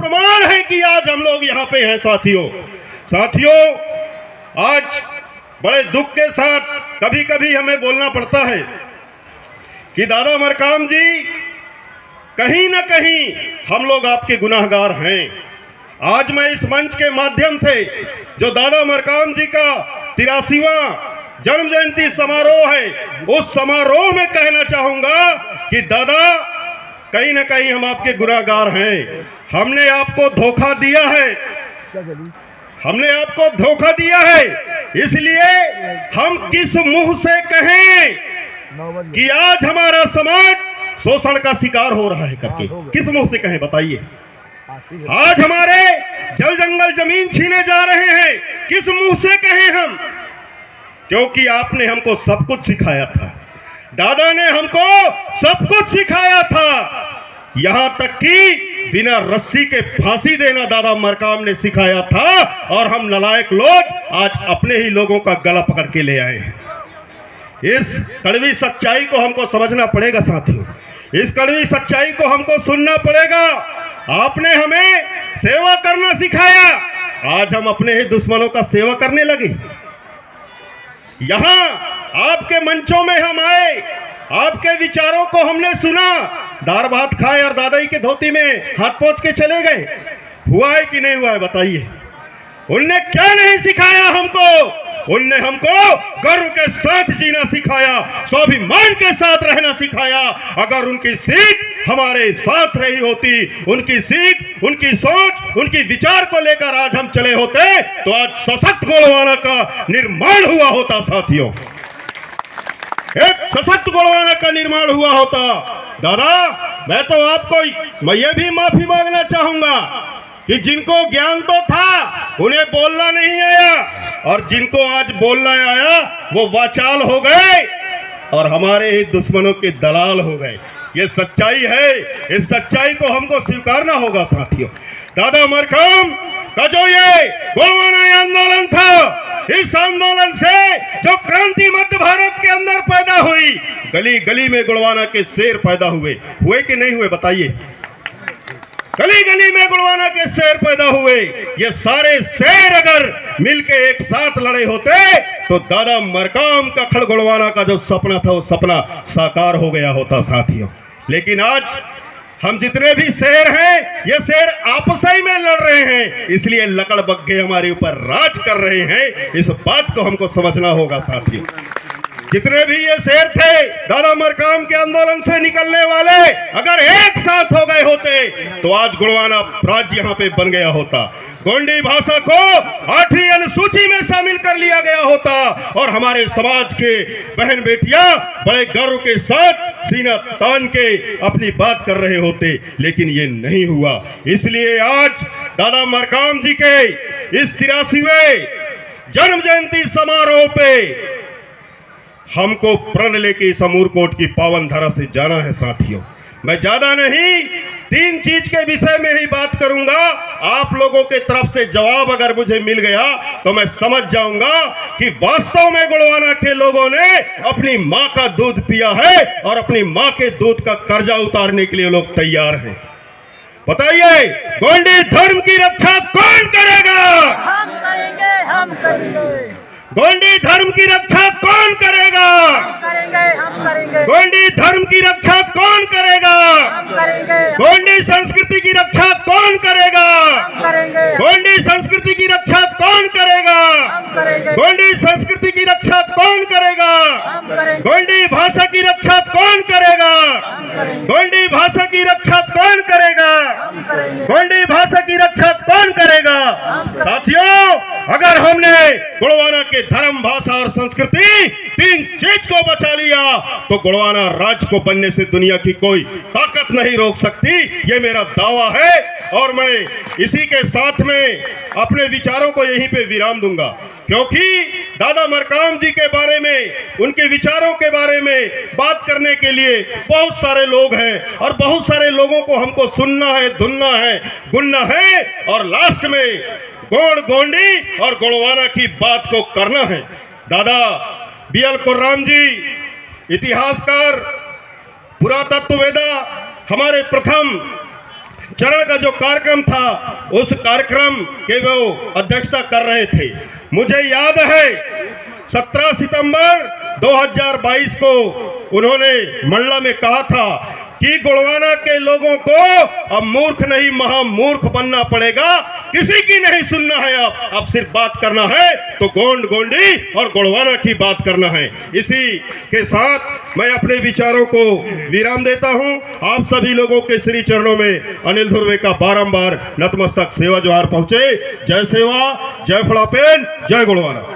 प्रमाण है कि आज हम लोग यहाँ पे हैं। साथियों, आज बड़े दुख के साथ कभी कभी हमें बोलना पड़ता है कि दादा मरकाम जी, कहीं ना कहीं हम लोग आपके गुनाहगार हैं। आज मैं इस मंच के माध्यम से जो दादा मरकाम जी का 83वां जन्म जयंती समारोह है, उस समारोह में कहना चाहूंगा कि दादा, कहीं ना कहीं हम आपके गुनाहगार हैं। हमने आपको धोखा दिया है, इसलिए हम किस मुंह से कहें कि आज हमारा समाज शोषण का शिकार हो रहा है करके? किस मुंह से कहें बताइए? आज हमारे जल जंगल जमीन छीने जा रहे हैं, किस मुंह से कहें हम? क्योंकि आपने हमको सब कुछ सिखाया था, दादा ने हमको सब कुछ सिखाया था, यहां तक कि बिना रस्सी के फांसी देना दादा मरकाम ने सिखाया था। और हम नालायक लोग आज अपने ही लोगों का गला पकड़ के ले आए हैं। इस कड़वी सच्चाई को हमको समझना पड़ेगा साथियों, इस कड़वी सच्चाई को हमको सुनना पड़ेगा। आपने हमें सेवा करना सिखाया, आज हम अपने ही दुश्मनों का सेवा करने लगे। यहां आपके मंचों में हम आए, आपके विचारों को हमने सुना, दाल भात खाए और दादाई के धोती में हाथ पोंछ के चले गए। हुआ है कि नहीं हुआ है बताइए? उनने क्या नहीं सिखाया हमको? उनने हमको गर्व के साथ जीना सिखाया, स्वाभिमान के साथ रहना सिखाया। अगर उनकी सीख हमारे साथ रही होती, उनकी सीख, उनकी सोच, उनकी विचार को लेकर आज हम चले होते, तो आज सशक्त गोंडवाना का निर्माण हुआ होता। साथियों, एक सशक्त गोंडवाना का निर्माण हुआ होता। दादा, मैं तो आपको ये भी माफी मांगना चाहूंगा कि जिनको ज्ञान तो था उन्हें बोलना नहीं आया, और जिनको आज बोलना आया वो वाचाल हो गए और हमारे ही दुश्मनों के दलाल हो गए। ये सच्चाई है, इस सच्चाई को हमको स्वीकारना होगा साथियों। दादा मरकाम का जो ये गोंडवाना आंदोलन था, इस आंदोलन से जो क्रांति मध्य भारत के अंदर पैदा हुई, गली गली में गोंडवाना के शेर पैदा हुए कि नहीं हुए बताइए? गली गली में गोंडवाना के शेर पैदा हुए। ये सारे शेर अगर मिलके एक साथ लड़े होते तो दादा मरकाम का खड़ गोंडवाना का जो सपना था वो सपना साकार हो गया होता साथियों। लेकिन आज हम जितने भी शेर हैं, ये शेर आपस ही में लड़ रहे हैं, इसलिए लकड़ बग्घे हमारे ऊपर राज कर रहे हैं। इस बात को हमको समझना होगा साथियों। जितने भी ये शेर थे दादा मरकाम के आंदोलन से निकलने वाले, अगर एक साथ हो गए होते तो आज गोंडवाना राज्य यहाँ पे बन गया होता। गोंडी भाषा को 8वीं अनुसूची में शामिल कर लिया गया होता और हमारे समाज के बहन बेटियां बड़े गर्व के साथ सीना तान के अपनी बात कर रहे होते, लेकिन ये नहीं हुआ। इसलिए आज दादा मरकाम जी के इस 83वें जन्म जयंती समारोह पे हमको प्रण लेके इस अमूरकोट की पावन धरा से जाना है साथियों। मैं ज्यादा नहीं, 3 चीज के विषय में ही बात करूंगा। आप लोगों के तरफ से जवाब अगर मुझे मिल गया तो मैं समझ जाऊंगा कि वास्तव में गोंडवाना के लोगों ने अपनी मां का दूध पिया है और अपनी मां के दूध का कर्जा उतारने के लिए लोग तैयार हैं। बताइए, गोंडी धर्म की रक्षा कौन करेगा? हम करेंगे, हम करेंगे। गोंडी धर्म की रक्षा कौन करेगा? हम करेंगे, हम करेंगे। गोंडी धर्म की रक्षा कौन करेगा? हम करेंगे। गोंडी संस्कृति की रक्षा कौन करेगा? हम करेंगे। गोंडी संस्कृति की रक्षा कौन करेगा? हम करेंगे। गोंडी संस्कृति की रक्षा कौन करेगा? हम करेंगे। गोंडी भाषा की रक्षा कौन करेगा? हम करेंगे। गोंडी भाषा की रक्षा कौन करेगा? हम करेंगे। गोंडी भाषा की रक्षा कौन करेगा? साथियों, अगर हमने गोंडवाना के धर्म, भाषा और संस्कृति 3 चीज को बचा लिया तो गोंडवाना राज्य को बनने से दुनिया की कोई ताकत नहीं रोक सकती। ये मेरा दावा है और मैं इसी के साथ में अपने विचारों को यहीं पे विराम दूंगा, क्योंकि दादा मरकाम जी के बारे में, उनके विचारों के बारे में बात करने के लिए बहुत सारे लोग हैं और बहुत सारे लोगों को हमको सुनना है, धुनना है, गुनना है और लास्ट में गोंड, गोंडी और गोंडवाना की बात को करना है। दादा BL कुर्राम जी, इतिहासकार, पुरातत्ववेदा, हमारे प्रथम चरण का जो कार्यक्रम था उस कार्यक्रम के वो अध्यक्षता कर रहे थे। मुझे याद है 17 सितंबर 2022 को उन्होंने मंडला में कहा था कि गोंडवाना के लोगों को अब मूर्ख नहीं महामूर्ख बनना पड़ेगा, किसी की नहीं सुनना है, अब सिर्फ बात करना है तो गोंड गोंडी और गोंडवाना की बात करना है। इसी के साथ मैं अपने विचारों को विराम देता हूं। आप सभी लोगों के श्री चरणों में अनिल धुर्वे का बारंबार नतमस्तक सेवा जोहार पहुंचे। जय सेवा, जय फड़ापेन, जय गोंडवाना।